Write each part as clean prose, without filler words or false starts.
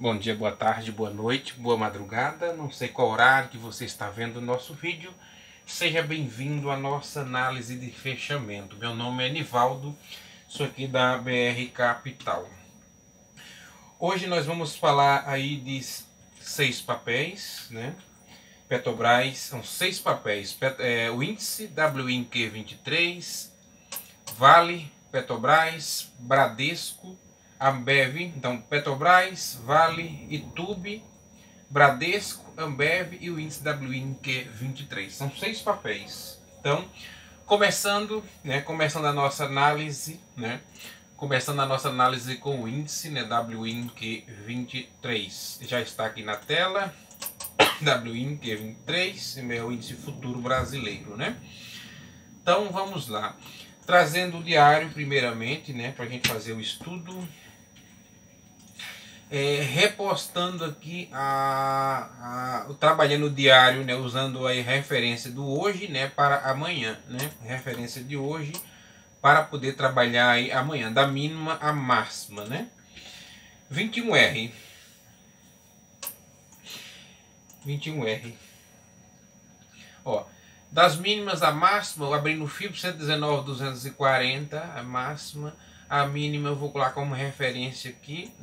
Bom dia, boa tarde, boa noite, boa madrugada. Não sei qual horário que você está vendo o nosso vídeo. Seja bem-vindo à nossa análise de fechamento. Meu nome é Nivaldo, sou aqui da BR Capital. Hoje nós vamos falar aí de 6 papéis, né? Petrobras, são 6 papéis. O índice WINQ23, Vale, Petrobras, Bradesco, Ambev. Então Petrobras, Vale, Itube, Bradesco, Ambev e o índice WINQ23. São 6 papéis. Então, começando a nossa análise, começando a nossa análise com o índice, WINQ23. Já está aqui na tela. WINQ23 é o índice futuro brasileiro, né? Então vamos lá. Trazendo o diário primeiramente, para a gente fazer o estudo. Repostando aqui trabalhando o diário, usando a referência do hoje, para amanhã, referência de hoje para poder trabalhar aí amanhã, da mínima à máxima, 21R. 21R. Ó, das mínimas à máxima, eu abri no FIBO 119.240, a máxima. A mínima eu vou colocar como referência aqui,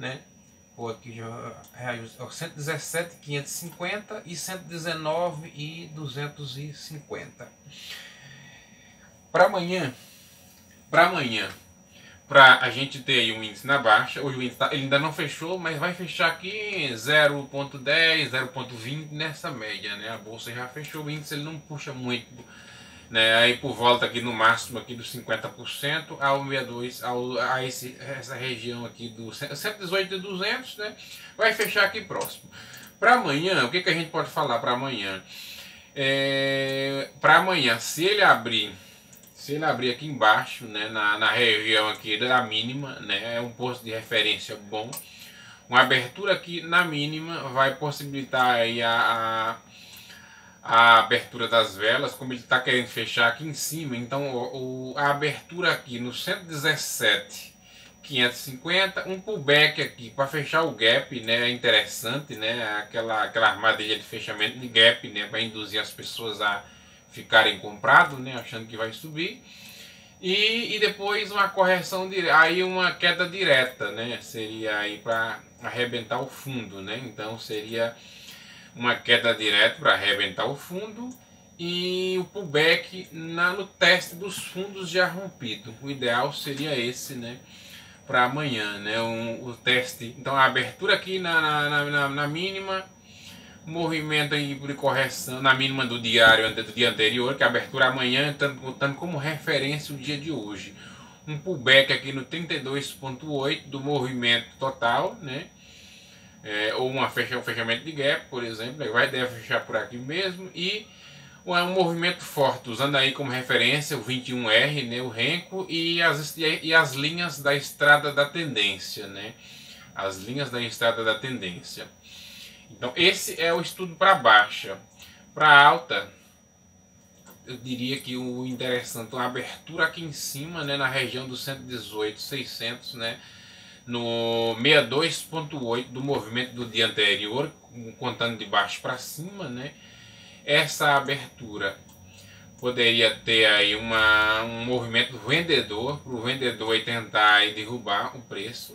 Vou aqui já 117.550 e 119.250. Para amanhã, para a gente ter aí um índice na baixa. Hoje o índice ele ainda não fechou, mas vai fechar aqui 0,10, 0,20 nessa média, A bolsa já fechou, o índice ele não puxa muito, aí por volta aqui no máximo aqui dos 50% ao 62, essa região aqui do 118.200, vai fechar aqui próximo. Para amanhã, o que a gente pode falar para amanhã? Para amanhã, se ele abrir aqui embaixo, na região aqui da mínima, é um posto de referência bom. Uma abertura aqui na mínima vai possibilitar aí a abertura das velas, como ele está querendo fechar aqui em cima. Então a abertura aqui no 117.550, um pullback aqui para fechar o gap, é interessante, aquela armadilha de fechamento de gap, para induzir as pessoas a ficarem comprados, achando que vai subir. E depois uma correção, aí uma queda direta, seria aí para arrebentar o fundo, Então seria uma queda direta para arrebentar o fundo e o pullback no teste dos fundos já rompido. O ideal seria esse, para amanhã, o teste. Então a abertura aqui na mínima, movimento aí de correção na mínima do dia anterior, que é a abertura amanhã, contando como referência o dia de hoje. Um pullback aqui no 32,8 do movimento total, ou um fechamento de gap, por exemplo, deve fechar por aqui mesmo, e um movimento forte, usando aí como referência o 21R, o Renko, e as linhas da estrada da tendência, as linhas da estrada da tendência. Então esse é o estudo para baixa. Para alta, eu diria que o interessante é uma abertura aqui em cima, na região dos 118.600, no 62,8 do movimento do dia anterior, contando de baixo para cima, Essa abertura poderia ter aí um movimento vendedor, para o vendedor tentar derrubar o preço,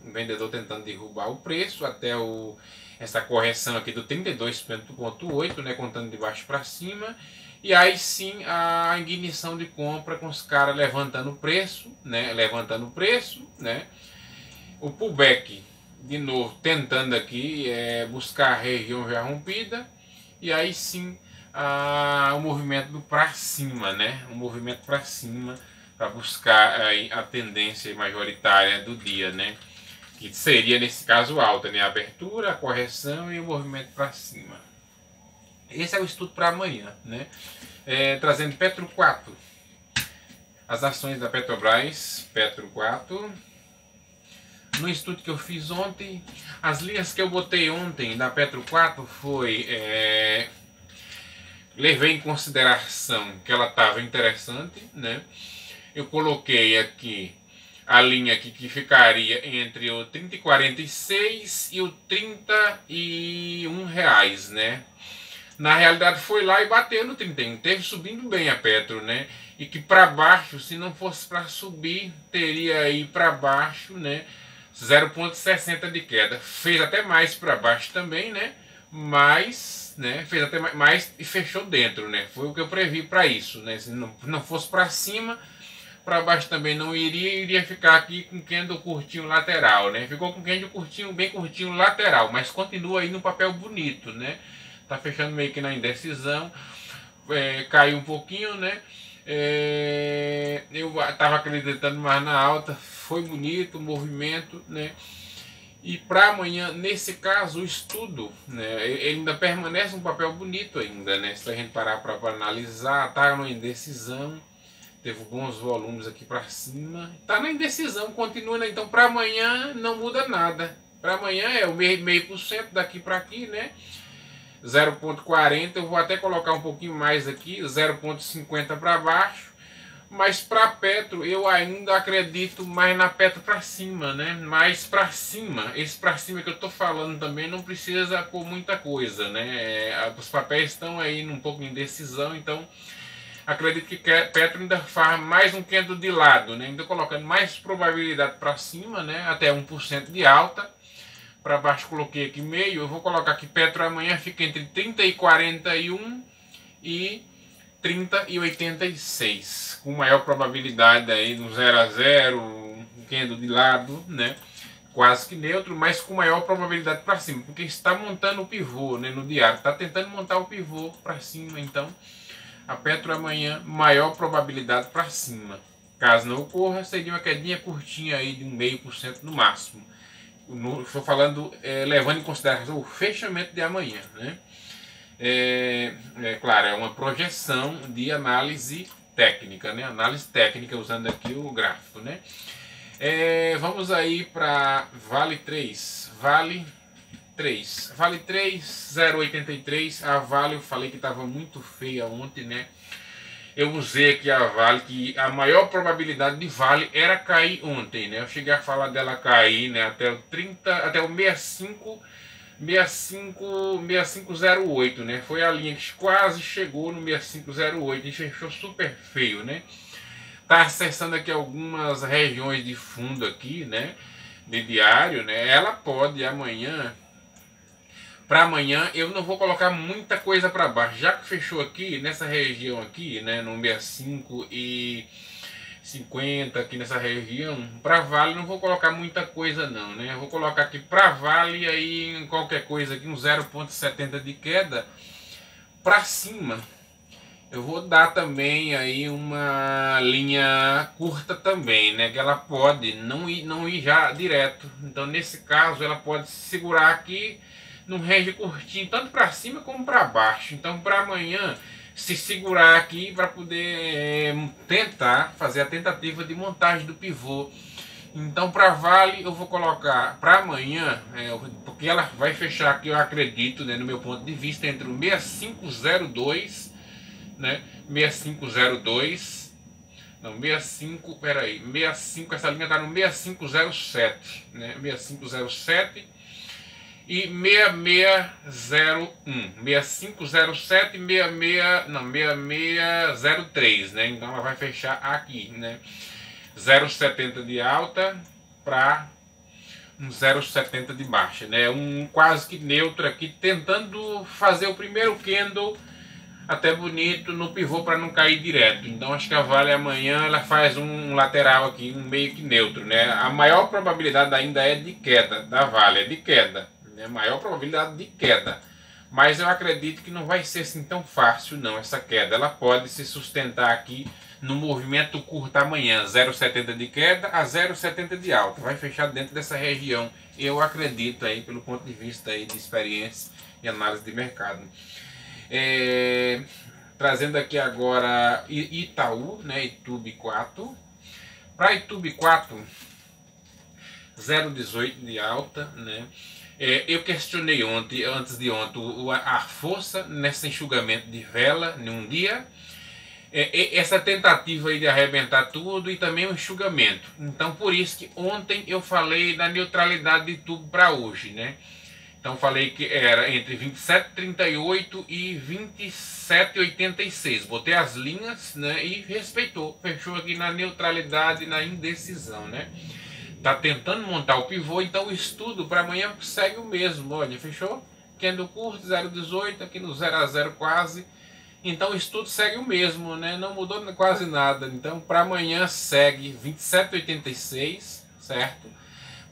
O vendedor tentando derrubar o preço até essa correção aqui do 32,8, contando de baixo para cima. E aí sim a ignição de compra com os caras levantando o preço, levantando o preço, O pullback, de novo, tentando aqui buscar a região já rompida. E aí sim o movimento para cima, O movimento para cima para buscar aí a tendência majoritária do dia, Que seria nesse caso alta, A abertura, a correção e o movimento para cima. Esse é o estudo para amanhã, trazendo Petro 4. As ações da Petrobras, Petro 4. No estudo que eu fiz ontem, as linhas que eu botei ontem da Petro 4 foi... levei em consideração que ela estava interessante, Eu coloquei aqui a linha aqui que ficaria entre o 30,46 e o 31 reais, né? Na realidade foi lá e bateu no 31, teve subindo bem a Petro, né? E que para baixo, se não fosse para subir, teria aí para baixo, né? 0,60 de queda. Fez até mais para baixo também, né? Mas, né? Fez até mais e fechou dentro, né? Foi o que eu previ para isso, né? Se não fosse para cima, para baixo também não iria ficar aqui com candle curtinho lateral, né? Ficou com candle curtinho, bem curtinho lateral, mas continua aí no papel bonito, né? Tá fechando meio que na indecisão, caiu um pouquinho, né? Eu tava acreditando mais na alta, foi bonito o movimento, né? E para amanhã, nesse caso, o estudo, né? Ele ainda permanece um papel bonito ainda, né? Se a gente parar para analisar, tá numa indecisão. Teve bons volumes aqui para cima. Tá na indecisão, continua, né? Então para amanhã não muda nada. Para amanhã é o meio por cento daqui para aqui, né? 0,40, eu vou até colocar um pouquinho mais aqui, 0,50 para baixo. Mas para Petro eu ainda acredito mais na Petro para cima, né? Mais para cima. Esse para cima que eu tô falando também não precisa por muita coisa, né? Os papéis estão aí num pouco de indecisão, então acredito que Petro ainda faz mais um candle de lado, né? Ainda colocando mais probabilidade para cima, né? Até 1% de alta. Para baixo coloquei aqui meio. Eu vou colocar aqui Petro amanhã fica entre 30,41 e 30,86. Com maior probabilidade aí no 0 a 0, um candle de lado, né? Quase que neutro, mas com maior probabilidade para cima. Porque está montando o pivô, né? No diário. Está tentando montar o pivô para cima, então a Petro amanhã, maior probabilidade para cima. Caso não ocorra, seria uma quedinha curtinha aí de 0,5% no máximo. Estou falando levando em consideração o fechamento de amanhã, né? Claro, é uma projeção de análise técnica, né? Análise técnica usando aqui o gráfico, né? Vamos aí para Vale 3. Vale 3, 0,83. A Vale eu falei que estava muito feia ontem, né? Eu usei aqui a Vale, que a maior probabilidade de Vale era cair ontem, né? Eu cheguei a falar dela cair, né? Até o 6508, né? Foi a linha que quase chegou no 6508 e fechou super feio, né? Tá acessando aqui algumas regiões de fundo aqui, né? De diário, né? Ela pode amanhã. Para amanhã eu não vou colocar muita coisa para baixo, já que fechou aqui nessa região aqui, né, no 65,50 aqui nessa região. Para Vale não vou colocar muita coisa não, né? Eu vou colocar aqui para Vale aí qualquer coisa aqui um 0,70 de queda para cima. Eu vou dar também aí uma linha curta também, né? Que ela pode não ir já direto. Então nesse caso ela pode segurar aqui num range curtinho, tanto para cima como para baixo. Então para amanhã se segurar aqui para poder tentar fazer a tentativa de montagem do pivô. Então para Vale eu vou colocar para amanhã, porque ela vai fechar aqui, eu acredito, né, no meu ponto de vista, entre o 6502, né, 6502, não, 65, peraí, 65, essa linha está no 6507, né, 6507 e 6601, 6507 e 6603, né? Então ela vai fechar aqui, né? 0,70 de alta para um 0,70 de baixa, né? Um quase que neutro aqui, tentando fazer o primeiro candle até bonito no pivô para não cair direto. Então acho que a Vale amanhã ela faz um lateral aqui, um meio que neutro, né? A maior probabilidade ainda é de queda da Vale, é de queda. Maior probabilidade de queda, mas eu acredito que não vai ser assim tão fácil não essa queda. Ela pode se sustentar aqui no movimento curto amanhã, 0,70 de queda a 0,70 de alta, vai fechar dentro dessa região, eu acredito aí pelo ponto de vista aí de experiência e análise de mercado. Trazendo aqui agora Itaú, né, Itube 4. Para Itube 4, 0,18 de alta, né? Eu questionei antes de ontem, a força nesse enxugamento de vela em um dia. essa tentativa aí de arrebentar tudo e também o enxugamento. Então por isso que ontem eu falei da neutralidade de tubo para hoje, né? Então falei que era entre 27,38 e 27,86. Botei as linhas, né, e respeitou. Fechou aqui na neutralidade e na indecisão, né? Tá tentando montar o pivô, então o estudo para amanhã segue o mesmo. Olha, fechou? Candle curto, 0,18, aqui no 0 a 0 quase. Então o estudo segue o mesmo, né? Não mudou quase nada. Então para amanhã segue 27,86, certo?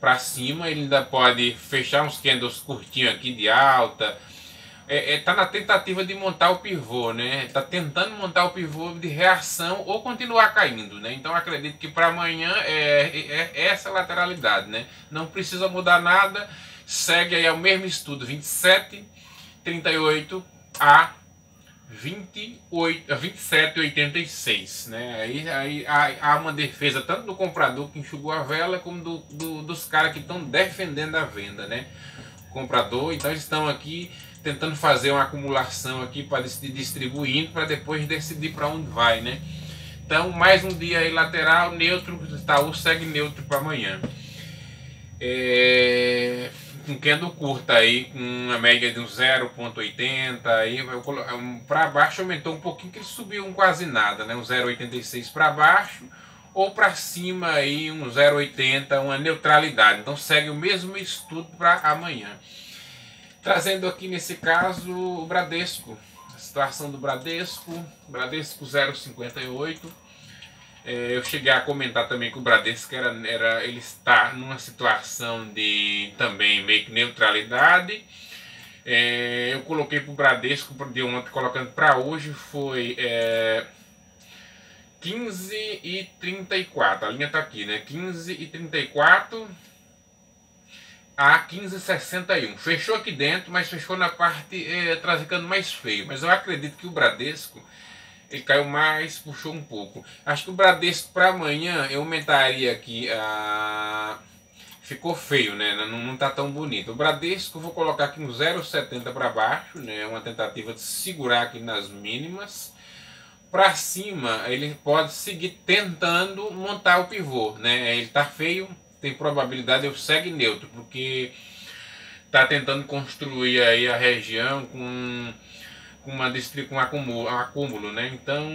Para cima, ele ainda pode fechar uns candles curtinhos aqui de alta. Tá na tentativa de montar o pivô, né? Tá tentando montar o pivô de reação ou continuar caindo, né? Então acredito que para amanhã é essa lateralidade, né? Não precisa mudar nada. Segue aí o mesmo estudo, 27,38 a 27,86, né? Aí há uma defesa tanto do comprador que enxugou a vela como dos caras que estão defendendo a venda, né? O comprador, então eles estão aqui tentando fazer uma acumulação aqui para distribuindo para depois decidir para onde vai, né? Então mais um dia aí lateral, neutro, Itaú segue neutro para amanhã. Com candle curta aí, com uma média de um 0,80, aí para baixo aumentou um pouquinho, que ele subiu quase nada, né? Um 0,86 para baixo, ou para cima aí um 0,80, uma neutralidade. Então segue o mesmo estudo para amanhã. Trazendo aqui nesse caso o Bradesco, a situação do Bradesco 0,58. Eu cheguei a comentar também que o Bradesco ele está numa situação de também meio que neutralidade. Eu coloquei para o Bradesco de ontem, colocando para hoje, foi 15,34. A linha está aqui, né? 15,34 a 15,61. Fechou aqui dentro, mas fechou na parte ficando mais feio. Mas eu acredito que o Bradesco ele caiu mais, puxou um pouco. Acho que o Bradesco para amanhã eu aumentaria aqui ficou feio, né? Não tá tão bonito. O Bradesco eu vou colocar aqui um 0,70 para baixo, né? Uma tentativa de segurar aqui nas mínimas. Para cima ele pode seguir tentando montar o pivô, né? Ele tá feio, tem probabilidade eu segue neutro, porque tá tentando construir aí a região com um acúmulo, né? Então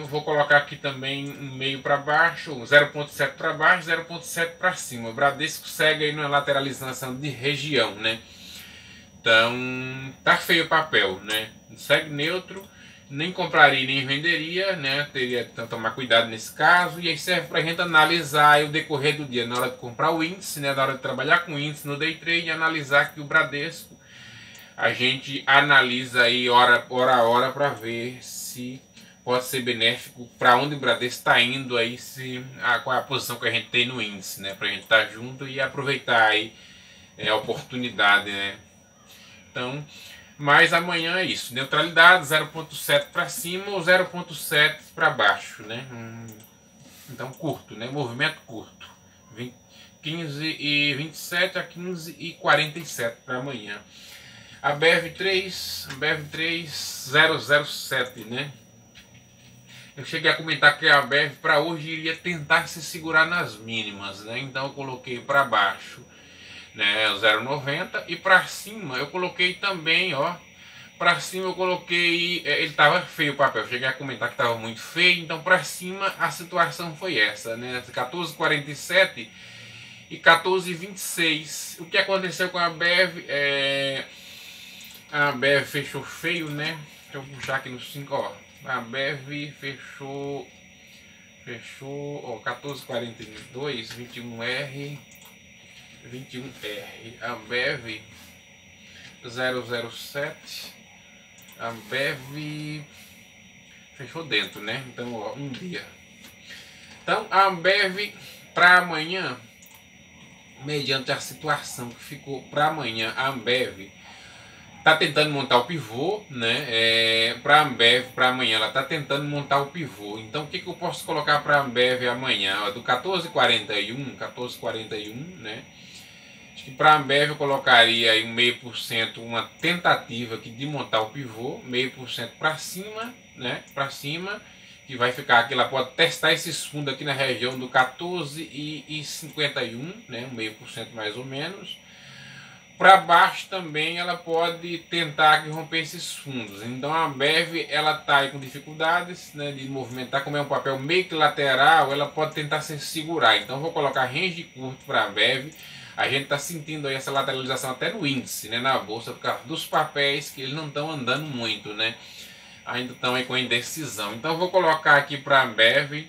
vou colocar aqui também um meio para baixo, 0,7 para baixo, 0,7 para cima. O Bradesco segue aí numa lateralização de região, né? Então tá feio o papel, né? Segue neutro, nem compraria nem venderia, né? Teria que tomar cuidado nesse caso. E aí serve para a gente analisar aí o decorrer do dia, na hora de comprar o índice, né? Na hora de trabalhar com o índice no day trade, analisar que o Bradesco a gente analisa aí hora a hora para ver se pode ser benéfico para onde o Bradesco está indo aí, qual é a posição que a gente tem no índice, né? Para a gente estar junto e aproveitar aí a oportunidade, né? Então, mas amanhã é isso, neutralidade 0,7 para cima ou 0,7 para baixo, né? Então curto, né? Movimento curto, 15,27 a 15,47 para amanhã. A BEV3 007, né? Eu cheguei a comentar que a BEV para hoje iria tentar se segurar nas mínimas, né? Então eu coloquei para baixo, né, 0,90 e para cima eu coloquei também, ó, para cima eu coloquei, ele estava feio o papel, eu cheguei a comentar que estava muito feio, então para cima a situação foi essa, né? 14,47 e 14,26. O que aconteceu com a BEV a BEV fechou feio, né? Deixa eu puxar aqui no 5, ó. A BEV fechou, ó, 14,42, 21R, 21R. A BEV 007. A BEV fechou dentro, né? Então, ó, um dia. Então, a BEV para amanhã, mediante a situação que ficou para amanhã, a Ambev tá tentando montar o pivô, né? Para a Ambev, para amanhã, ela tá tentando montar o pivô. Então, o que eu posso colocar para a Ambev amanhã? Ó, do 14,41, né? Acho que para a Ambev eu colocaria aí 0,5%, uma tentativa aqui de montar o pivô, 0,5% para cima, né? Para cima. que vai ficar aqui, ela pode testar esses fundos aqui na região do 14,51, né, 0,5% mais ou menos. Para baixo também ela pode tentar romper esses fundos. Então a Ambev ela está aí com dificuldades, né, de movimentar, como é um papel meio que lateral, ela pode tentar se segurar. Então vou colocar range curto para a Ambev. A gente está sentindo aí essa lateralização até no índice, né, na bolsa, por causa dos papéis que eles não estão andando muito, né? Ainda estão aí com indecisão. Então vou colocar aqui para a Ambev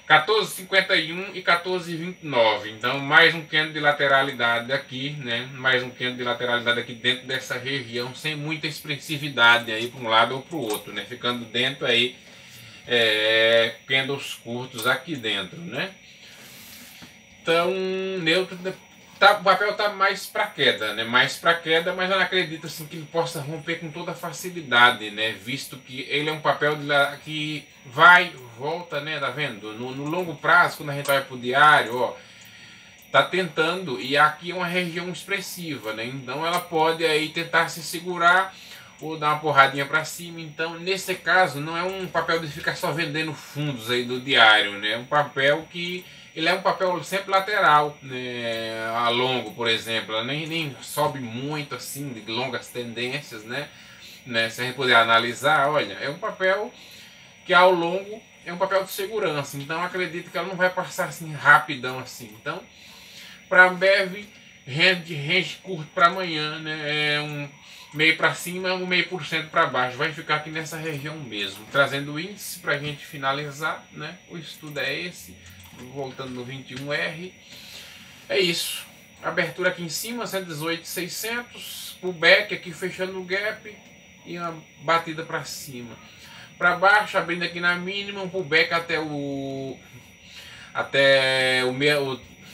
14,51 e 14,29. Então mais um candle de lateralidade aqui, né? Mais um candle de lateralidade aqui dentro dessa região, sem muita expressividade aí para um lado ou para o outro, né? Ficando dentro aí candles curtos aqui dentro, né? Então neutro. O papel está mais para queda, né? Mais para queda, mas eu não acredito assim, que ele possa romper com toda facilidade, né? Visto que ele é um papel que vai, volta, né? Tá vendo? No longo prazo, quando a gente vai para o diário, ó, tá tentando, e aqui é uma região expressiva, né? Então ela pode aí tentar se segurar ou dar uma porradinha para cima. Então nesse caso não é um papel de ficar só vendendo fundos aí do diário, né? É um papel que ele é um papel sempre lateral, né? A longo, por exemplo, ela nem sobe muito assim de longas tendências, né? Se a gente puder analisar, olha, é um papel que ao longo é um papel de segurança. Então acredito que ela não vai passar assim rapidão assim. Então para a Ambev, range curto para amanhã, né? É um meio para cima, 0,5% para baixo. Vai ficar aqui nessa região mesmo. Trazendo o índice para a gente finalizar, né? O estudo é esse. Voltando no 21R. É isso. Abertura aqui em cima, 118,600. Pullback aqui fechando o gap. E uma batida para cima. Para baixo, abrindo aqui na mínima, um pullback até o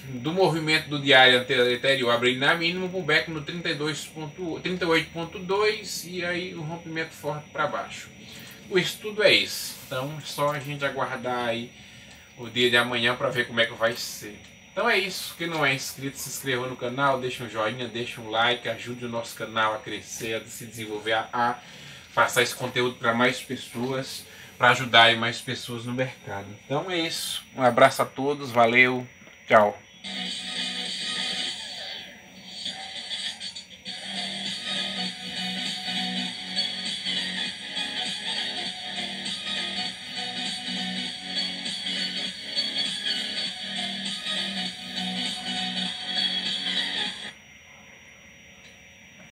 do movimento do diário anterior, abrindo na mínima, um pullback no 38,2 e aí o rompimento forte para baixo. O estudo é esse. Então só a gente aguardar aí o dia de amanhã para ver como é que vai ser. Então é isso. Quem não é inscrito, se inscreva no canal, deixa um joinha, deixa um like, ajude o nosso canal a crescer, a se desenvolver, a passar esse conteúdo para mais pessoas, para ajudar aí mais pessoas no mercado. Então é isso. Um abraço a todos, valeu, tchau.